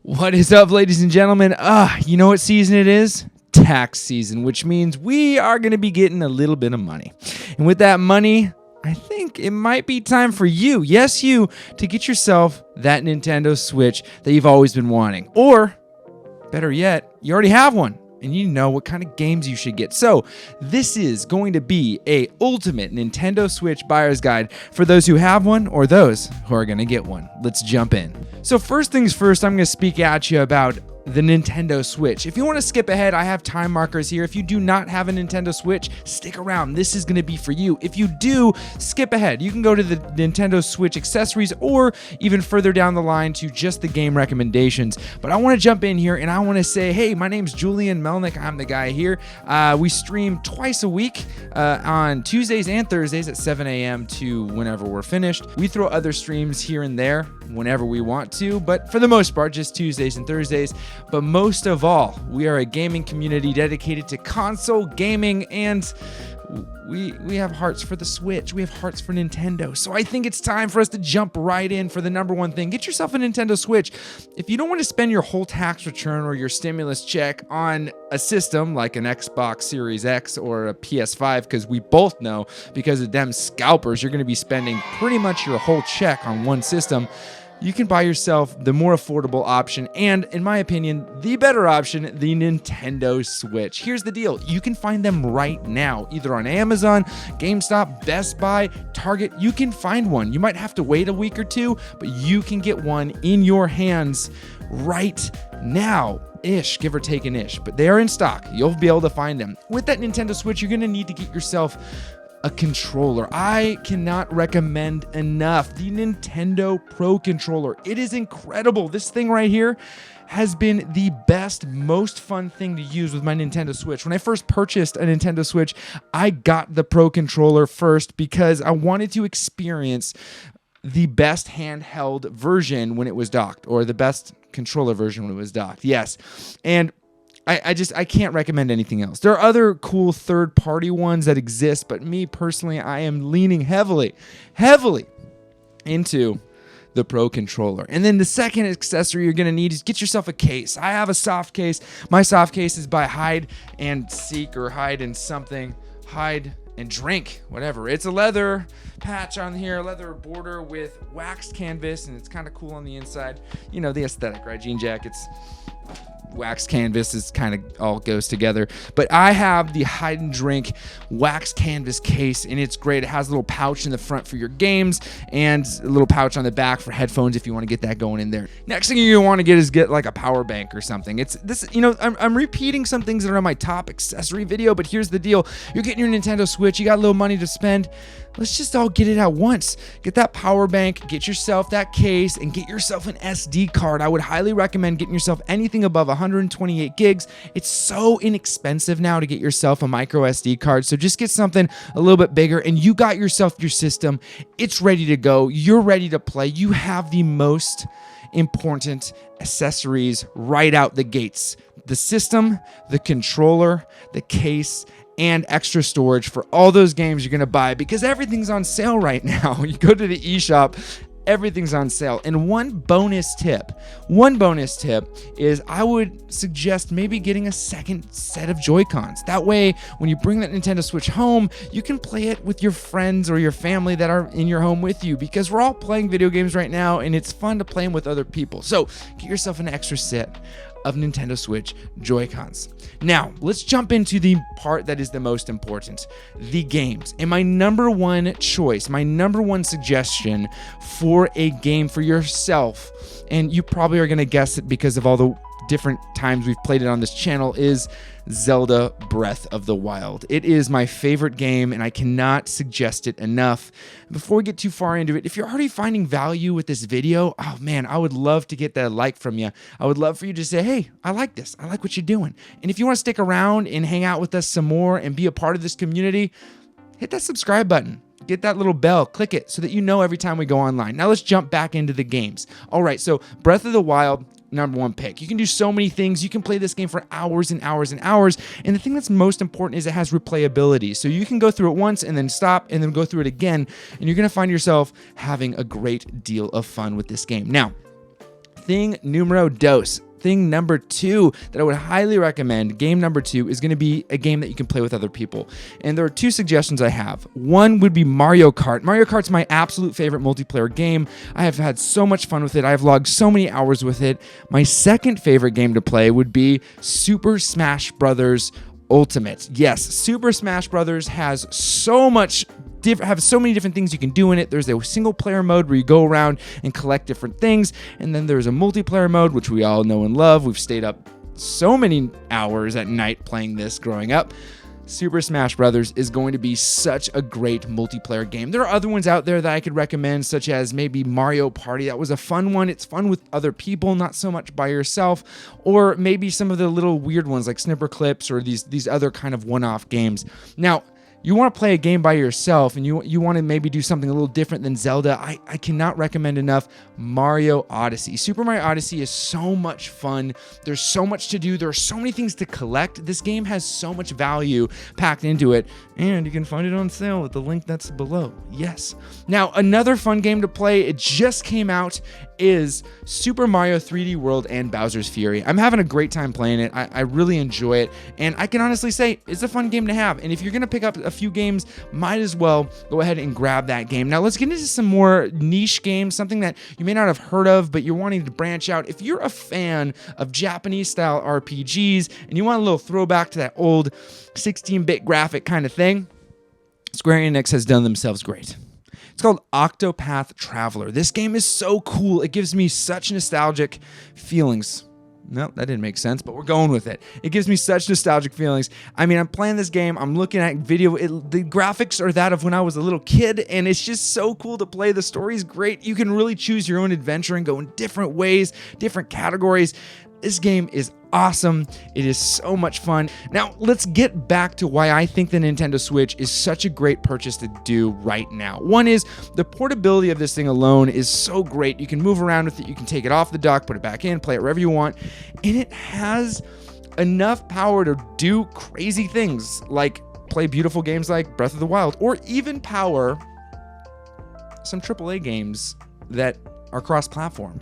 What is up, ladies and gentlemen? You know what season it is? Tax season, which means we are going to be getting a little bit of money. And with that money, I think it might be time for you, yes you, to get yourself that Nintendo Switch that you've always been wanting. Or, better yet, you already have one and you know what kind of games you should get. So this is going to be a ultimate Nintendo Switch buyer's guide for those who have one or those who are going to get one. Let's jump in. So first things first, I'm going to speak at you about the Nintendo Switch. If you want to skip ahead, I have time markers here. If you do not have a Nintendo Switch, stick around. This is going to be for you. If you do, skip ahead. You can go to the Nintendo Switch accessories or even further down the line to just the game recommendations. But I want to jump in here and I want to say, hey, my name's Julian Melnick. I'm the guy here. We stream twice a week on Tuesdays and Thursdays at 7 a.m. to whenever we're finished. We throw other streams here and there whenever we want to, but for the most part, just Tuesdays and Thursdays. But most of all, we are a gaming community dedicated to console gaming, and we have hearts for the Switch. We have hearts for Nintendo. So I think it's time for us to jump right in for the number one thing. Get yourself a Nintendo Switch. If you don't want to spend your whole tax return or your stimulus check on a system like an Xbox Series X or a PS5, because we both know because of them scalpers, you're going to be spending pretty much your whole check on one system. You can buy yourself the more affordable option and, in my opinion, the better option, the Nintendo Switch. Here's the deal. You can find them right now, either on Amazon, GameStop, Best Buy, Target. You can find one. You might have to wait a week or two, but you can get one in your hands right now. Ish, give or take an ish. But they are in stock. You'll be able to find them. With that Nintendo Switch, you're going to need to get yourself a controller. I cannot recommend enough the Nintendo Pro Controller. It is incredible. This thing right here has been the best, most fun thing to use with my Nintendo Switch. When I first purchased a Nintendo Switch, I got the Pro Controller first because I wanted to experience the best handheld version when it was docked, or the best controller version when it was docked. Yes. And I can't recommend anything else. There are other cool third-party ones that exist, but me personally, I am leaning heavily into the Pro Controller. And then the second accessory you're going to need is get yourself a case. I have a soft case. My soft case is by Hide and Seek, or Hide and something. Hide and Drink, whatever. It's a leather patch on here, leather border with waxed canvas, and it's kind of cool on the inside. You know, the aesthetic, right? Jean jackets, wax canvas is kind of all goes together. But I have the Hide and Drink wax canvas case, and it's great. It has a little pouch in the front for your games and a little pouch on the back for headphones if you want to get that going in there. Next thing you want to get is like a power bank or something. It's this, you know, I'm repeating some things that are on my top accessory video, but here's the deal. You're getting your Nintendo Switch, you got a little money to spend. Let's just all get it at once. Get that power bank, get yourself that case, and get yourself an SD card. I would highly recommend getting yourself anything above 128 gigs. It's so inexpensive now to get yourself a micro SD card, so just get something a little bit bigger, and you got yourself your system. It's ready to go. You're ready to play. You have the most important accessories right out the gates: the system, the controller, the case, and extra storage for all those games you're going to buy, because everything's on sale right now. You go to the eShop, everything's on sale. And one bonus tip is I would suggest maybe getting a second set of Joy-Cons. That way, when you bring that Nintendo Switch home, you can play it with your friends or your family that are in your home with you, because we're all playing video games right now and it's fun to play them with other people. So get yourself an extra set of Nintendo Switch Joy-Cons. Now, let's jump into the part that is the most important, the games. And my number one choice, my number one suggestion for a game for yourself, and you probably are going to guess it because of all the different times we've played it on this channel, is Zelda Breath of the Wild. It is my favorite game, and I cannot suggest it enough. Before we get too far into it, if you're already finding value with this video, oh man, I would love to get that like from you. I would love for you to say, hey, I like this. I like what you're doing. And if you want to stick around and hang out with us some more and be a part of this community, hit that subscribe button. Get that little bell, click it so that you know every time we go online. Now let's jump back into the games. All right, so Breath of the Wild, number one pick. You can do so many things. You can play this game for hours and hours and hours. And the thing that's most important is it has replayability. So you can go through it once and then stop and then go through it again. And you're going to find yourself having a great deal of fun with this game. Now, thing numero dos. Thing number 2 that I would highly recommend, game number 2, is going to be a game that you can play with other people. And there are 2 suggestions I have. One would be Mario Kart. Mario Kart's my absolute favorite multiplayer game. I have had so much fun with it. I've logged so many hours with it. My second favorite game to play would be Super Smash Bros. Ultimate. Yes, Super Smash Bros. Has so many different things you can do in it. There's a single player mode where you go around and collect different things, and then there's a multiplayer mode, which we all know and love. We've stayed up so many hours at night playing this growing up. Super Smash Bros. Is going to be such a great multiplayer game. There are other ones out there that I could recommend, such as maybe Mario Party. That was a fun one. It's fun with other people, not so much by yourself. Or maybe some of the little weird ones like Snipper Clips or these other kind of one-off games. Now, you want to play a game by yourself and you want to maybe do something a little different than Zelda, I cannot recommend enough Mario Odyssey. Super Mario Odyssey is so much fun. There's so much to do. There are so many things to collect. This game has so much value packed into it, and you can find it on sale at the link that's below. Yes. Now, another fun game to play, it just came out, is Super Mario 3D World and Bowser's Fury. I'm having a great time playing it. I really enjoy it, and I can honestly say it's a fun game to have. And if you're going to pick up a few games, might as well go ahead and grab that game. Now let's get into some more niche games, something that you may not have heard of, but you're wanting to branch out. If you're a fan of Japanese style RPGs and you want a little throwback to that old 16-bit graphic kind of thing, Square Enix has done themselves great. It's called Octopath Traveler. This game is so cool. It gives me such nostalgic feelings. No, that didn't make sense, but we're going with it. It gives me such nostalgic feelings. I mean, I'm playing this game, I'm looking at video, the graphics are that of when I was a little kid, and it's just so cool to play. The story's great. You can really choose your own adventure and go in different ways, different categories. This game is awesome. It is so much fun. Now, let's get back to why I think the Nintendo Switch is such a great purchase to do right now. One is the portability of this thing alone is so great. You can move around with it. You can take it off the dock, put it back in, play it wherever you want. And it has enough power to do crazy things like play beautiful games like Breath of the Wild, or even power some AAA games that are cross-platform.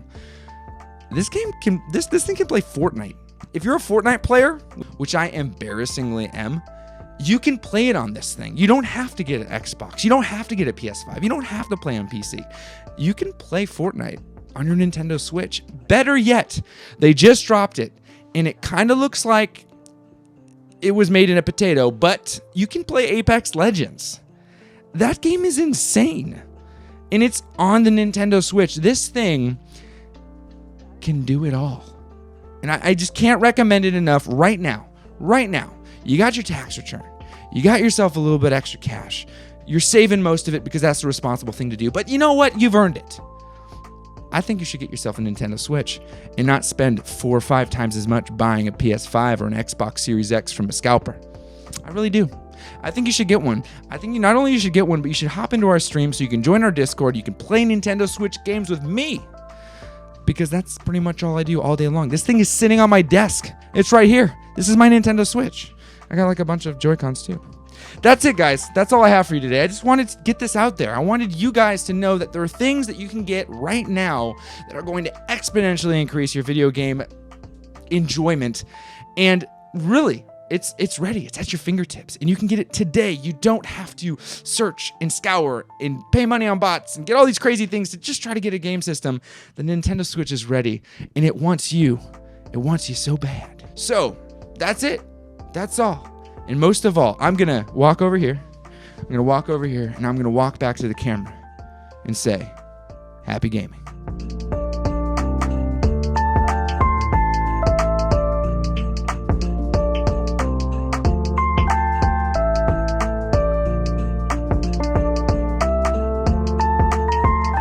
This thing can play Fortnite. If you're a Fortnite player, which I embarrassingly am, you can play it on this thing. You don't have to get an Xbox. You don't have to get a PS5. You don't have to play on PC. You can play Fortnite on your Nintendo Switch. Better yet, they just dropped it, and it kind of looks like it was made in a potato, but you can play Apex Legends. That game is insane, and it's on the Nintendo Switch. This thing can do it all. And I just can't recommend it enough right now. Right now, you got your tax return. You got yourself a little bit extra cash. You're saving most of it because that's the responsible thing to do. But you know what? You've earned it. I think you should get yourself a Nintendo Switch and not spend 4 or 5 times as much buying a PS5 or an Xbox Series X from a scalper. I really do. I think you should get one. I think not only you should get one, but you should hop into our stream so you can join our Discord. You can play Nintendo Switch games with me, because that's pretty much all I do all day long. This thing is sitting on my desk. It's right here. This is my Nintendo Switch. I got like a bunch of Joy-Cons too. That's it, guys. That's all I have for you today. I just wanted to get this out there. I wanted you guys to know that there are things that you can get right now that are going to exponentially increase your video game enjoyment. And really, it's ready. It's at your fingertips, and you can get it today. You don't have to search and scour and pay money on bots and get all these crazy things to just try to get a game system. The Nintendo Switch is ready, and it wants you. It wants you so bad. So that's it. That's all. And most of all, I'm going to walk over here. I'm going to walk over here, and I'm going to walk back to the camera and say, happy gaming.